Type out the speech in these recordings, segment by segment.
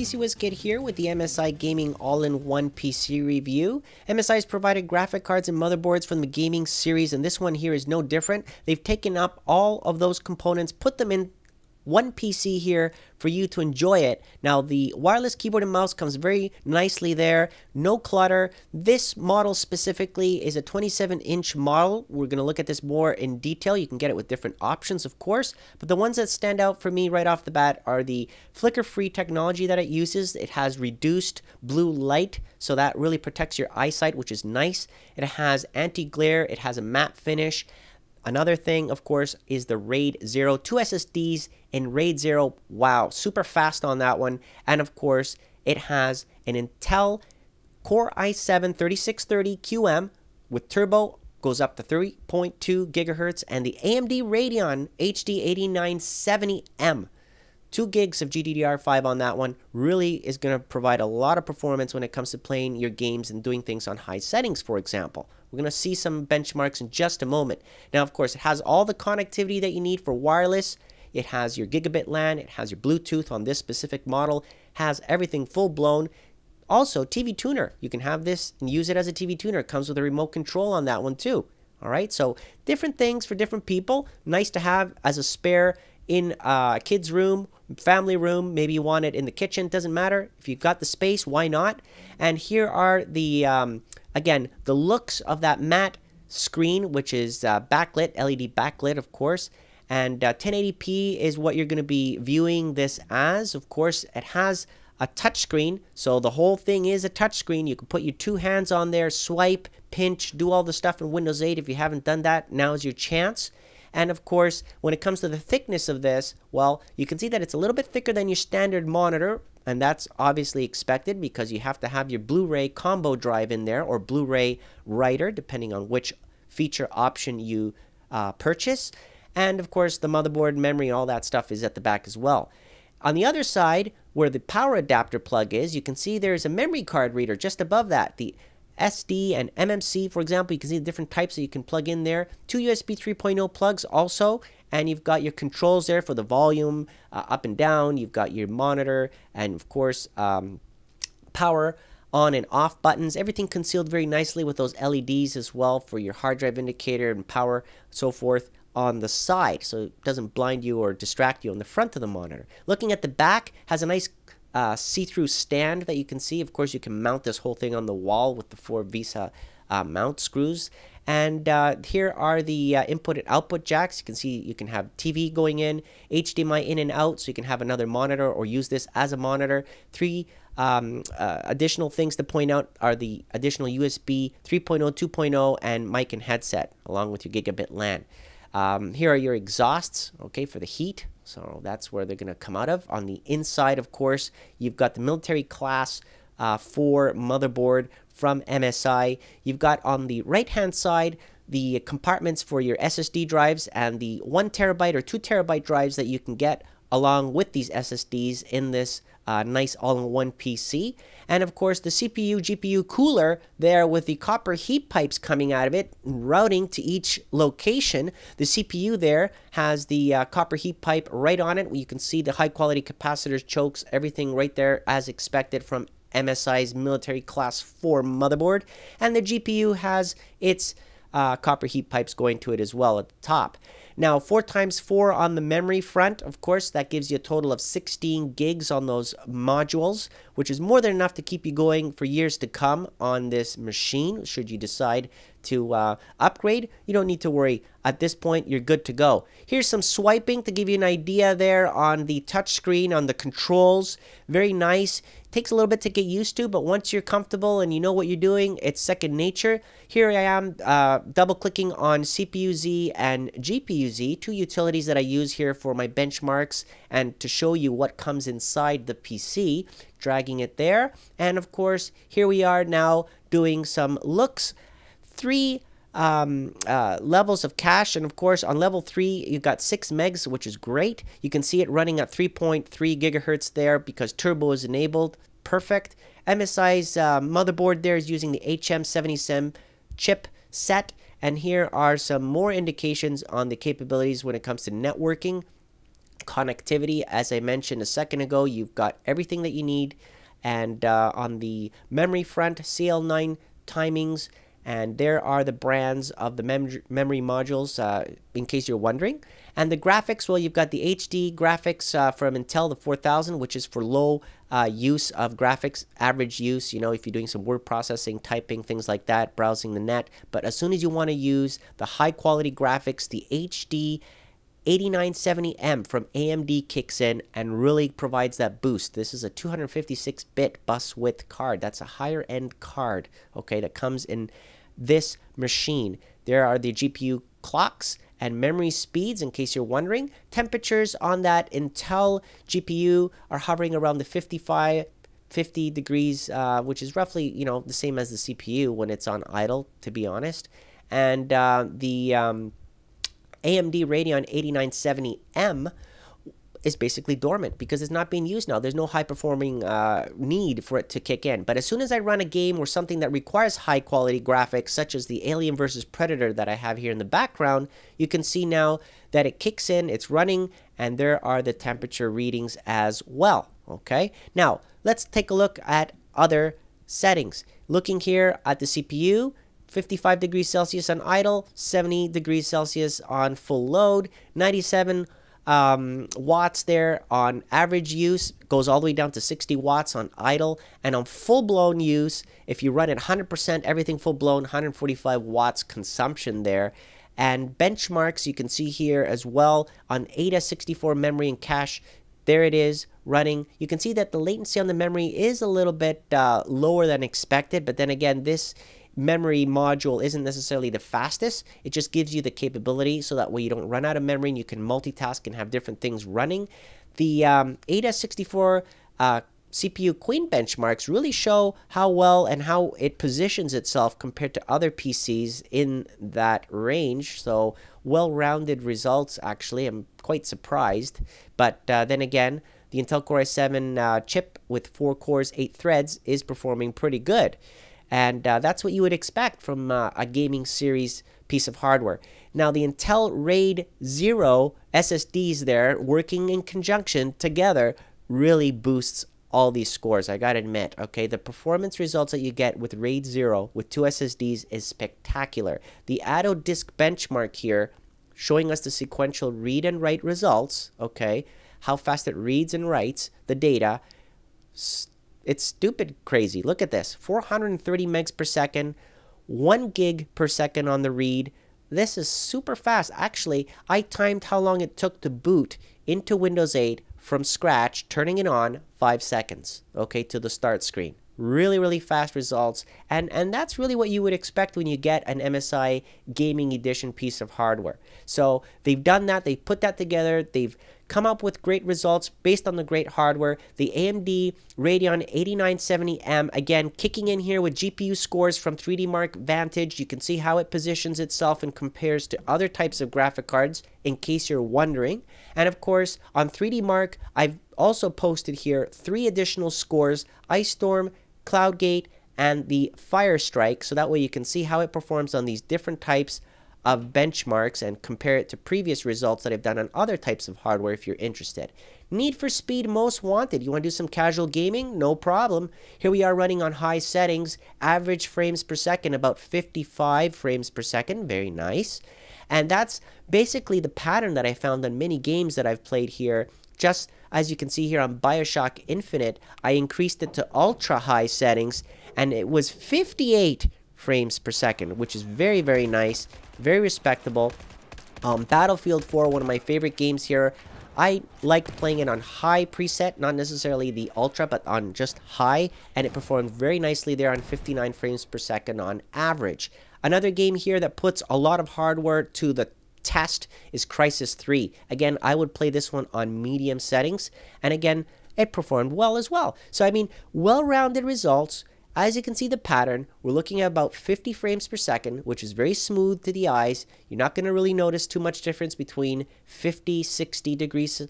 PCWizKid here with the MSI Gaming All-in-One PC review. MSI has provided graphic cards and motherboards from the gaming series, and this one here is no different. They've taken up all of those components, put them in one PC here for you to enjoy it. Now, the wireless keyboard and mouse comes very nicely there. No clutter. This model specifically is a 27-inch model. We're going to look at this more in detail. You can get it with different options, of course. But the ones that stand out for me right off the bat are the flicker-free technology that it uses. It has reduced blue light, so that really protects your eyesight, which is nice. It has anti-glare. It has a matte finish. Another thing, of course, is the RAID 0. 2 SSDs in RAID 0. Wow, super fast on that one. And of course, it has an Intel Core i7-3630QM with turbo, goes up to 3.2 gigahertz, and the AMD Radeon HD 8970M. 2 gigs of GDDR5 on that one really is going to provide a lot of performance when it comes to playing your games and doing things on high settings, for example. We're going to see some benchmarks in just a moment. Now, of course, it has all the connectivity that you need for wireless. It has your gigabit LAN. It has your Bluetooth on this specific model. Has everything full-blown. Also, TV tuner. You can have this and use it as a TV tuner. It comes with a remote control on that one, too. All right, so different things for different people. Nice to have as a spare in a kid's room, family room. Maybe you want it in the kitchen. Doesn't matter. If you've got the space, why not? And here are the again, the looks of that matte screen, which is backlit, LED backlit, of course. And 1080p is what you're going to be viewing this as. Of course, it has a touch screen, so the whole thing is a touch screen. You can put your 2 hands on there, swipe, pinch, do all the stuff in Windows 8. If you haven't done that, now is your chance. And of course, when it comes to the thickness of this, well, you can see that it's a little bit thicker than your standard monitor. And that's obviously expected because you have to have your Blu-ray combo drive in there, or Blu-ray writer, depending on which feature option you purchase. And of course, the motherboard, memory, and all that stuff is at the back as well. On the other side, where the power adapter plug is, you can see there's a memory card reader just above that. The SD and MMC, for example, you can see the different types that you can plug in there. 2 USB 3.0 plugs also. And you've got your controls there for the volume, up and down. You've got your monitor and, of course, power on and off buttons. Everything concealed very nicely with those LEDs as well for your hard drive indicator and power, so forth, on the side, so it doesn't blind you or distract you on the front of the monitor. Looking at the back, has a nice see-through stand that you can see. Of course, you can mount this whole thing on the wall with the 4 VESA mount screws. And here are the input and output jacks. You can see you can have TV going in, HDMI in and out, so you can have another monitor or use this as a monitor. 3 additional things to point out are the additional USB 3.0, 2.0, and mic and headset, along with your gigabit LAN. Here are your exhausts, okay, for the heat. So that's where they're going to come out of. On the inside, of course, you've got the military class 4 motherboard from MSI. You've got on the right-hand side the compartments for your SSD drives and the 1 terabyte or 2 terabyte drives that you can get along with these SSDs in this nice all-in-one PC. And of course, the CPU, GPU cooler there with the copper heat pipes coming out of it, routing to each location. The CPU there has the copper heat pipe right on it. You can see the high-quality capacitors, chokes, everything right there as expected from MSI's military class 4 motherboard. And the GPU has its copper heat pipes going to it as well at the top. Now, 4x4 on the memory front, of course, that gives you a total of 16 gigs on those modules, which is more than enough to keep you going for years to come on this machine. Should you decide to upgrade, you don't need to worry. At this point, you're good to go. Here's some swiping to give you an idea there on the touch screen, on the controls. Very nice. Takes a little bit to get used to, but once you're comfortable and you know what you're doing, it's second nature. Here I am double-clicking on CPU-Z and GPU-Z, 2 utilities that I use here for my benchmarks and to show you what comes inside the PC. Dragging it there. And of course, here we are now doing some looks. 3 levels of cache, and of course on level 3 you've got 6 megs, which is great. You can see it running at 3.3 gigahertz there because turbo is enabled. Perfect. MSI's motherboard there is using the HM77 chip set, and here are some more indications on the capabilities when it comes to networking. connectivity. As I mentioned a second ago, you've got everything that you need. And on the memory front, CL9 timings, and there are the brands of the memory modules, in case you're wondering. And the graphics, well, you've got the HD graphics from Intel, the 4000, which is for low use of graphics, average use, you know, if you're doing some word processing, typing, things like that, browsing the net. But as soon as you want to use the high quality graphics, the HD 8970M from AMD kicks in and really provides that boost. This is a 256-bit bus width card. That's a higher end card, okay, that comes in this machine. There are the GPU clocks and memory speeds, in case you're wondering. Temperatures on that Intel GPU are hovering around the 50 degrees, which is roughly, you know, the same as the CPU when it's on idle, to be honest. And the AMD Radeon 8970M is basically dormant because it's not being used now. There's no high performing need for it to kick in. But as soon as I run a game or something that requires high quality graphics, such as the Alien vs Predator that I have here in the background, you can see now that it kicks in, it's running, and there are the temperature readings as well. Okay, now let's take a look at other settings. Looking here at the CPU, 55 degrees Celsius on idle, 70 degrees Celsius on full load, 97 watts there on average use, goes all the way down to 60 watts on idle, and on full-blown use, if you run at 100%, everything full-blown, 145 watts consumption there. And benchmarks you can see here as well on AG2712A memory and cache. There it is running. You can see that the latency on the memory is a little bit lower than expected, but then again, this memory module isn't necessarily the fastest. It just gives you the capability so that way you don't run out of memory and you can multitask and have different things running. The AG2712 CPU Queen benchmarks really show how well and how it positions itself compared to other PCs in that range. So well-rounded results, actually. I'm quite surprised. But then again, the Intel Core i7 chip with 4 cores, 8 threads is performing pretty good. And that's what you would expect from a gaming series piece of hardware. Now, the Intel RAID 0 SSDs there, working in conjunction together, really boosts all these scores, I gotta admit. Okay, the performance results that you get with RAID 0 with 2 SSDs is spectacular. The Atto disk benchmark here, showing us the sequential read and write results, okay, how fast it reads and writes the data. It's stupid crazy. Look at this. 430 megs per second, 1 gig per second on the read. This is super fast. Actually, I timed how long it took to boot into Windows 8 from scratch, turning it on 5 seconds, okay, to the start screen. Really, really fast results. And that's really what you would expect when you get an MSI Gaming Edition piece of hardware. So they've done that. They've put that together. They've come up with great results based on the great hardware. The AMD Radeon 8970M, again, kicking in here with GPU scores from 3D Mark Vantage. You can see how it positions itself and compares to other types of graphic cards, in case you're wondering. And of course, on 3D Mark, I've also posted here 3 additional scores: Ice Storm, Cloudgate, and the Firestrike, so that way you can see how it performs on these different types of benchmarks and compare it to previous results that I've done on other types of hardware if you're interested. Need for Speed Most Wanted. You want to do some casual gaming? No problem. Here we are running on high settings, average frames per second, about 55 frames per second. Very nice. And that's basically the pattern that I found on many games that I've played here. Just as you can see here on BioShock Infinite, I increased it to ultra high settings, and it was 58 frames per second, which is very, very nice, very respectable. Battlefield 4, one of my favorite games here. I liked playing it on high preset, not necessarily the ultra, but on just high, and it performed very nicely there on 59 frames per second on average. Another game here that puts a lot of hardware to the test is Crysis 3. Again, I would play this one on medium settings, and again, it performed well as well. So, I mean, well-rounded results. As you can see the pattern, we're looking at about 50 frames per second, which is very smooth to the eyes. You're not going to really notice too much difference between 50, 60 degrees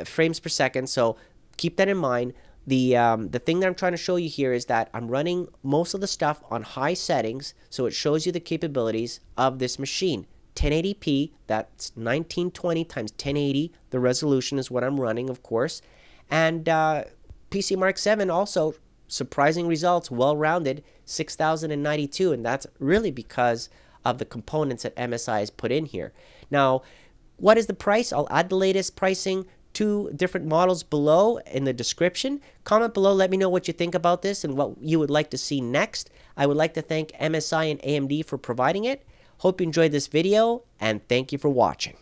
frames per second, so keep that in mind. The thing that I'm trying to show you here is that I'm running most of the stuff on high settings, so it shows you the capabilities of this machine. 1080p, that's 1920 times 1080. The resolution is what I'm running, of course. And PC Mark 7 also, surprising results, well-rounded, 6092, and that's really because of the components that MSI has put in here. Now, what is the price? I'll add the latest pricing, 2 different models below in the description. Comment below, let me know what you think about this and what you would like to see next. I would like to thank MSI and AMD for providing it. Hope you enjoyed this video, and thank you for watching.